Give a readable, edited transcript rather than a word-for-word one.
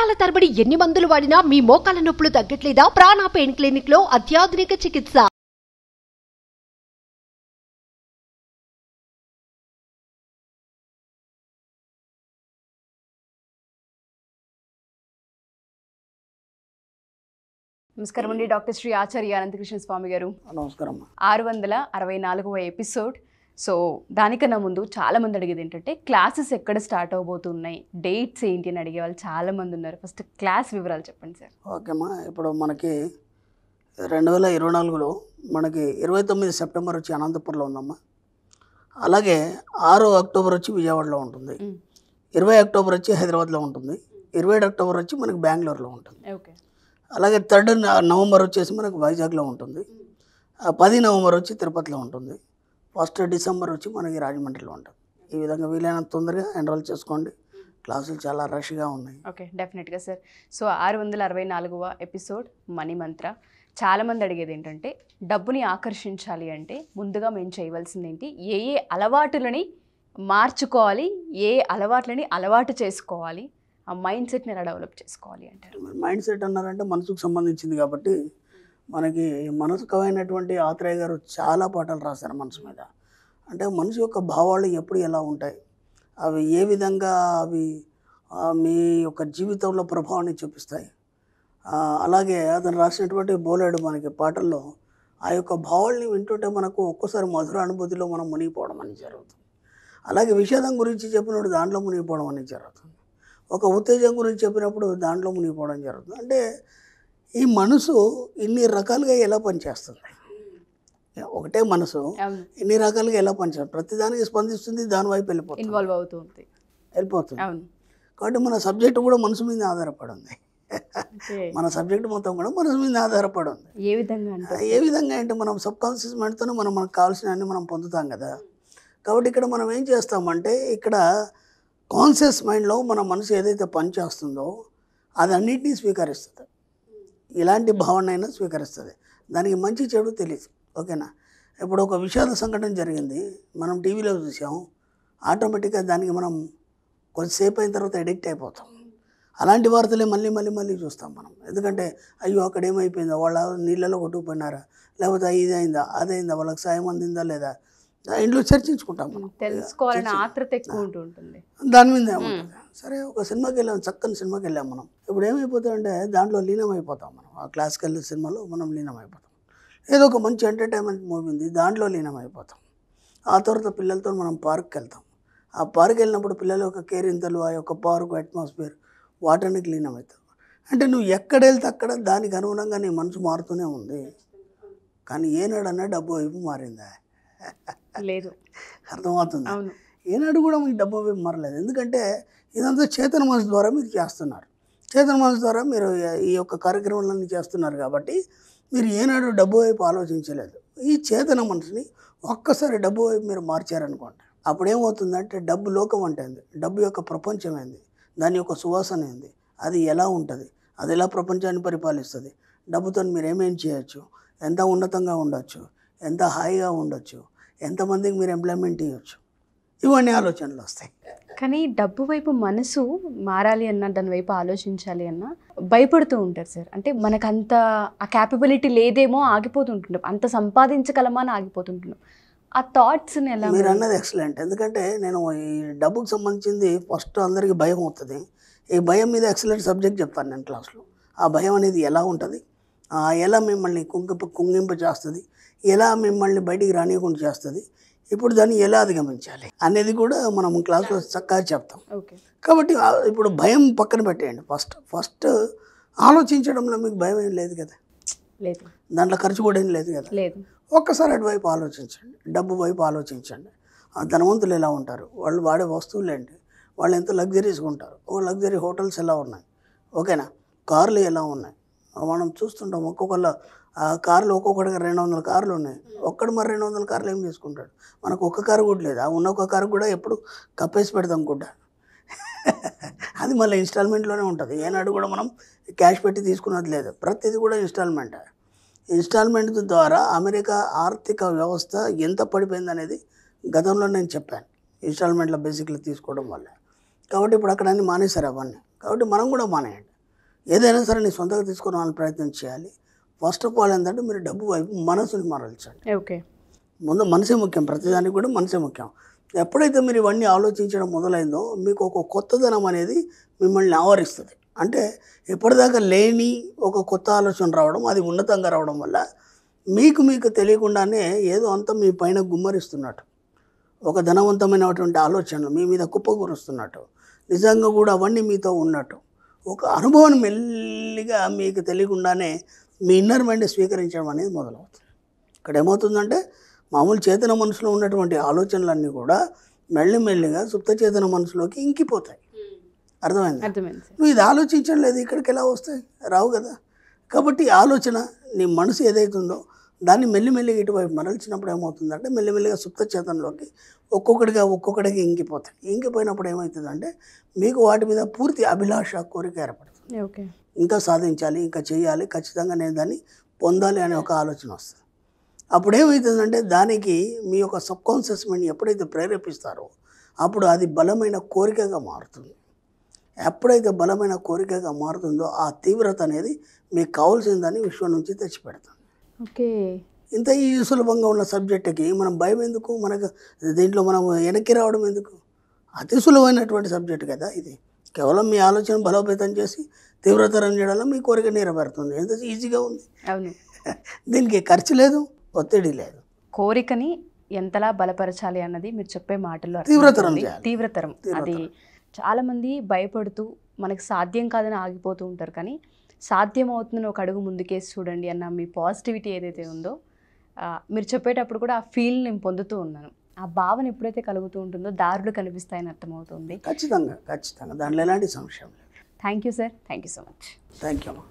సంవత్సరాల తరబడి ఎన్ని మందులు వాడినా మీ మోకాల నొప్పులు తగ్గట్లేదా? ప్రాణ పెయిన్ క్లినిక్ లో అత్యాధునిక చికిత్స. నమస్కారం అండి, డాక్టర్ శ్రీ ఆచార్య అనంతకృష్ణ స్వామి గారు. నమస్కారం. 664వ ఎపిసోడ్. సో దానికన్నా ముందు చాలామంది అడిగేది ఏంటంటే క్లాసెస్ ఎక్కడ స్టార్ట్ అవబోతున్నాయి, డేట్స్ ఏంటి అని అడిగే వాళ్ళు చాలామంది ఉన్నారు. ఫస్ట్ క్లాస్ వివరాలు చెప్పండి సార్. ఓకేమ్మా, ఇప్పుడు మనకి 2024లో మనకి 29 సెప్టెంబర్ వచ్చి అనంతపురంలో ఉందమ్మా. అలాగే 6 అక్టోబర్ వచ్చి విజయవాడలో ఉంటుంది, 20 అక్టోబర్ వచ్చి హైదరాబాద్లో ఉంటుంది, 27 అక్టోబర్ వచ్చి మనకి బెంగళూరులో ఉంటుంది. ఓకే. అలాగే 3 నవంబర్ వచ్చేసి మనకు వైజాగ్లో ఉంటుంది, 10 నవంబర్ వచ్చి తిరుపతిలో ఉంటుంది, 1 డిసెంబర్ వచ్చి మనకి రాజమండ్రిలో ఉంటుంది. ఈ విధంగా వీలైనంత తొందరగా ఎన్రోల్ చేసుకోండి. క్లాసులు చాలా రష్గా ఉన్నాయి. ఓకే, డెఫినెట్గా సార్. సో 664వ ఎపిసోడ్ మనీ మంత్ర. చాలామంది అడిగేది ఏంటంటే డబ్బుని ఆకర్షించాలి అంటే ముందుగా మేము చేయవలసింది ఏంటి, ఏ ఏ అలవాటులని మార్చుకోవాలి, ఏ అలవాట్లని అలవాటు చేసుకోవాలి, ఆ మైండ్ సెట్ని ఎలా డెవలప్ చేసుకోవాలి అంటారు? మైండ్ సెట్ అన్నారంటే మనసుకు సంబంధించింది కాబట్టి మనకి మనసుకమైనటువంటి ఆత్రేయ గారు చాలా పాఠాలు రాశారు మనసు మీద. అంటే మనసు యొక్క భావాలు ఎప్పుడు ఎలా ఉంటాయి, అవి ఏ విధంగా అవి మీ యొక్క జీవితంలో ప్రభావాన్ని చూపిస్తాయి. అలాగే అతను రాసినటువంటి బోలెడు మనకి పాటల్లో ఆ యొక్క భావాల్ని వింటుంటే మనకు ఒక్కోసారి మధుర అనుభూతిలో మనం మునిగిపోవడం అనేది జరుగుతుంది. అలాగే విషాదం గురించి చెప్పినప్పుడు దాంట్లో మునిగిపోవడం అనేది జరుగుతుంది. ఒక ఉత్తేజం గురించి చెప్పినప్పుడు దాంట్లో మునిగిపోవడం జరుగుతుంది. అంటే ఈ మనసు ఇన్ని రకాలుగా ఎలా పనిచేస్తుంది, ఒకటే మనసు ఇన్ని రకాలుగా ఎలా పనిచేస్తుంది, ప్రతిదానికి స్పందిస్తుంది, దాని వైపు వెళ్ళిపోతుంది, ఇన్వాల్వ్ అవుతుంది, వెళ్ళిపోతుంది. కాబట్టి మన సబ్జెక్టు కూడా మనసు మీద ఆధారపడి ఉంది. మన సబ్జెక్ట్ మొత్తం కూడా మనసు మీద ఆధారపడి ఉంది. ఏ విధంగా అంటే మనం సబ్కాన్షియస్ మైండ్తోనే మనకు కావాల్సినవన్నీ మనం పొందుతాం కదా. కాబట్టి ఇక్కడ మనం ఏం చేస్తామంటే ఇక్కడ కాన్షియస్ మైండ్లో మన మనసు ఏదైతే పనిచేస్తుందో అది అన్నింటినీ స్వీకరిస్తుంది, ఇలాంటి భావన అయినా స్వీకరిస్తుంది. దానికి మంచి చెడు తెలియదు. ఓకేనా. ఇప్పుడు ఒక విషాద సంఘటన జరిగింది, మనం టీవీలో చూసాం, ఆటోమేటిక్గా దానికి మనం కొద్దిసేపు అయిన తర్వాత ఎడిక్ట్ అయిపోతాం. అలాంటి వార్తలే మళ్ళీ మళ్ళీ మళ్ళీ చూస్తాం మనం. ఎందుకంటే అయ్యో అక్కడ ఏమైపోయిందో, వాళ్ళ నీళ్ళలో కొట్టుకుపోయినారా, లేకపోతే ఇది అయిందా అదైందా, వాళ్ళకి సాయం అందిందా లేదా, ఇంట్లో చర్చించుకుంటాం మనం, తెలుసుకోవాలని ఆత్రత ఎక్కువ ఉంటుంది, దాని మీద ఏముంటుంది. సరే ఒక సినిమాకి వెళ్ళాం, చక్కని సినిమాకి వెళ్ళాం మనం. ఇప్పుడు ఏమైపోతామంటే దాంట్లో లీనమైపోతాం మనం. ఆ క్లాసికల్ సినిమాలో మనం లీనమైపోతాం. ఏదో ఒక మంచి ఎంటర్టైన్మెంట్ మూవీ ఉంది, దాంట్లో లీనమైపోతాం. ఆ తర్వాత పిల్లలతో మనం పార్క్కి వెళ్తాం. ఆ పార్క్ వెళ్ళినప్పుడు పిల్లల యొక్క కేరింతలు, ఆ యొక్క పార్క్ అట్మాస్ఫియర్, వాటానికి లీనమవుతాం. అంటే నువ్వు ఎక్కడ వెళ్తే అక్కడ దానికి అనుగుణంగా నీ మనసు మారుతూనే ఉంది. కానీ ఏనాడన్నా డబ్బు వైపు మారిందా? లేదు. అర్థమవుతుంది. ఏనాడు కూడా మీకు డబ్బు వైపు మారలేదు. ఎందుకంటే ఇదంతా చేతన మనసు ద్వారా మీరు చేస్తున్నారు. చేతన మనసు ద్వారా మీరు ఈ యొక్క కార్యక్రమాలన్నీ చేస్తున్నారు కాబట్టి మీరు ఏనాడు డబ్బు వైపు ఆలోచించలేదు. ఈ చేతన మనసుని ఒక్కసారి డబ్బు వైపు మీరు మార్చారనుకోండి, అప్పుడు ఏమవుతుందంటే డబ్బు లోకం అంటే డబ్బు యొక్క ప్రపంచం ఏంది, దాని యొక్క సువాసన ఏంది, అది ఎలా ఉంటుంది, అది ఎలా ప్రపంచాన్ని పరిపాలిస్తుంది, డబ్బుతో మీరు ఏమేం చేయొచ్చు, ఎంత ఉన్నతంగా ఉండొచ్చు, ఎంత హాయిగా ఉండొచ్చు, ఎంతమందికి మీరు ఎంప్లాయ్మెంట్ ఇవ్వచ్చు, ఇవన్నీ ఆలోచనలు వస్తాయి. కానీ డబ్బు వైపు మనసు మారాలి అన్న, దాని వైపు ఆలోచించాలి అన్న భయపడుతూ ఉంటారు సార్. అంటే మనకు అంత ఆ క్యాపబిలిటీ లేదేమో, ఆగిపోతుంటున్నాం, అంత సంపాదించగలమా అని ఆగిపోతుంటున్నాం. ఆ థాట్స్ని ఎలా? మీరు అన్నది ఎక్సలెంట్. ఎందుకంటే నేను ఈ డబ్బుకు సంబంధించింది ఫస్ట్ అందరికీ భయం అవుతుంది. ఈ భయం మీద ఎక్సలెంట్ సబ్జెక్ట్ చెప్తాను నేను క్లాస్లో. ఆ భయం అనేది ఎలా ఉంటుంది, ఎలా మిమ్మల్ని కుంగింప చేస్తుంది, ఎలా మిమ్మల్ని బయటికి రానియకుండా చేస్తుంది, ఇప్పుడు దాన్ని ఎలా అధిగమించాలి అనేది కూడా మనం క్లాస్లో చక్కగా చెప్తాం. కాబట్టి ఇప్పుడు భయం పక్కన పెట్టేయండి. ఫస్ట్ ఆలోచించడంలో మీకు భయం ఏం లేదు కదా, లేదు, దాంట్లో ఖర్చు కూడా ఏం లేదు కదా, లేదు. ఒక్కసారి అటువైపు ఆలోచించండి, డబ్బు వైపు ఆలోచించండి. ధనవంతులు ఎలా ఉంటారు, వాళ్ళు వాడే వస్తువులు ఏంటి, వాళ్ళు ఎంత లగ్జరీస్గా ఉంటారు, లగ్జరీ హోటల్స్ ఎలా ఉన్నాయి, ఓకేనా, కార్లు ఎలా ఉన్నాయి. మనం చూస్తుంటాం ఒక్కొక్కళ్ళ కార్లు, ఒక్కొక్కటిగా 200 కార్లు ఉన్నాయి. ఒక్కడు మరి 200 కార్లు ఏం చేసుకుంటాడు, మనకు ఒక్క కారు కూడా లేదు. ఆ ఉన్న ఒక కారు కూడా ఎప్పుడు కప్పేసి పెడతాం కూడా, అది మళ్ళీ ఇన్స్టాల్మెంట్లోనే ఉంటుంది. ఏనాడు కూడా మనం క్యాష్ పెట్టి తీసుకున్నది లేదు, ప్రతిదీ కూడా ఇన్స్టాల్మెంట్. ఇన్స్టాల్మెంట్ ద్వారా అమెరికా ఆర్థిక వ్యవస్థ ఎంత పడిపోయింది అనేది గతంలో నేను చెప్పాను. ఇన్స్టాల్మెంట్లో బేసిక్లు తీసుకోవడం వల్ల. కాబట్టి ఇప్పుడు అక్కడ అన్నీ మానేశారు అవన్నీ. కాబట్టి మనం కూడా మానేయండి. ఏదైనా సరే నీ సొంతంగా తీసుకోవడానికి ప్రయత్నం చేయాలి. ఫస్ట్ ఆఫ్ ఆల్ ఏంటంటే మీరు డబ్బు వైపు మనసుని మరల్చండి. ఓకే. ముందు మనసే ముఖ్యం, ప్రతిదానికి కూడా మనసే ముఖ్యం. ఎప్పుడైతే మీరు ఇవన్నీ ఆలోచించడం మొదలైందో మీకు ఒక కొత్తదనం అనేది మిమ్మల్ని ఆవరిస్తుంది. అంటే ఎప్పటిదాకా లేని ఒక కొత్త ఆలోచన రావడం, అది ఉన్నతంగా రావడం వల్ల మీకు తెలియకుండానే ఏదో అంతా మీ పైన గుమ్మరిస్తున్నట్టు, ఒక ధనవంతమైనటువంటి ఆలోచనలు మీ మీద కుప్పకూరుస్తున్నట్టు, నిజంగా కూడా అవన్నీ మీతో ఉన్నట్టు ఒక అనుభవం మెల్లిగా మీకు తెలియకుండానే మీ ఇన్నర్ మైండ్ స్వీకరించడం అనేది మొదలవుతుంది. ఇక్కడ ఏమవుతుందంటే మామూలు చేతన మనసులో ఉన్నటువంటి ఆలోచనలన్నీ కూడా మెల్లిమెల్లిగా సుప్త చేతన మనసులోకి ఇంకిపోతాయి. అర్థమైంది? నువ్వు ఇది ఆలోచించడం లేదు, ఇక్కడికి ఎలా వస్తాయి? రావు కదా. కాబట్టి ఆలోచన నీ మనసు ఏదైతుందో దాన్ని మెల్లిమెల్లిగా ఇటువైపు మరల్చినప్పుడు ఏమవుతుందంటే మెల్లిమెల్లిగా సుప్త చేతనలోకి ఒక్కొక్కడిగా ఇంకిపోతాయి. ఇంకిపోయినప్పుడు ఏమవుతుందంటే మీకు వాటి మీద పూర్తి అభిలాష, కోరిక ఏర్పడుతుంది. ఓకే. ఇంకా సాధించాలి, ఇంకా చేయాలి, ఖచ్చితంగా నేను దాన్ని పొందాలి అనే ఒక ఆలోచన వస్తుంది. అప్పుడు ఏమవుతుందంటే దానికి మీ యొక్క సబ్కాన్షియస్ మైండ్ ఎప్పుడైతే ప్రేరేపిస్తారో అప్పుడు అది బలమైన కోరికగా మారుతుంది. ఎప్పుడైతే బలమైన కోరికగా మారుతుందో ఆ తీవ్రత అనేది మీకు కావాల్సిందని విశ్వం నుంచి తెచ్చిపెడుతుంది. ఓకే. ఇంత ఈ సులభంగా ఉన్న సబ్జెక్టుకి మనం భయం ఎందుకు? మనకు దీంట్లో మనం వెనక్కి రావడం ఎందుకు? అతి సులువైనటువంటి సబ్జెక్ట్ కదా ఇది. కేవలం మీ ఆలోచన బలోపేతం చేసి తీవ్రతరం చేయడంలో మీ కోరిక నెరవేరుతుంది. ఎంత ఈజీగా ఉంది. అవును. దీనికి ఖర్చు లేదు, ఒత్తిడి లేదు. కోరికని ఎంతలా బలపరచాలి అన్నది మీరు చెప్పే మాటల్లో తీవ్రతరం చేయాలి. తీవ్రతరం. అది చాలామంది భయపడుతూ మనకు సాధ్యం కాదని ఆగిపోతూ ఉంటారు. కానీ సాధ్యం అవుతుందని ఒక అడుగు ముందుకేసి చూడండి అన్న మీ పాజిటివిటీ ఏదైతే ఉందో మీరు చెప్పేటప్పుడు కూడా ఆ ఫీల్ నేను పొందుతూ ఉన్నాను. ఆ భావన ఎప్పుడైతే కలుగుతూ ఉంటుందో దారులు కనిపిస్తాయని అర్థమవుతుంది. ఖచ్చితంగా దాంట్లో ఎలాంటి సంశయం లేదు. Thank you sir. Thank you so much. Thank you అమ్మా.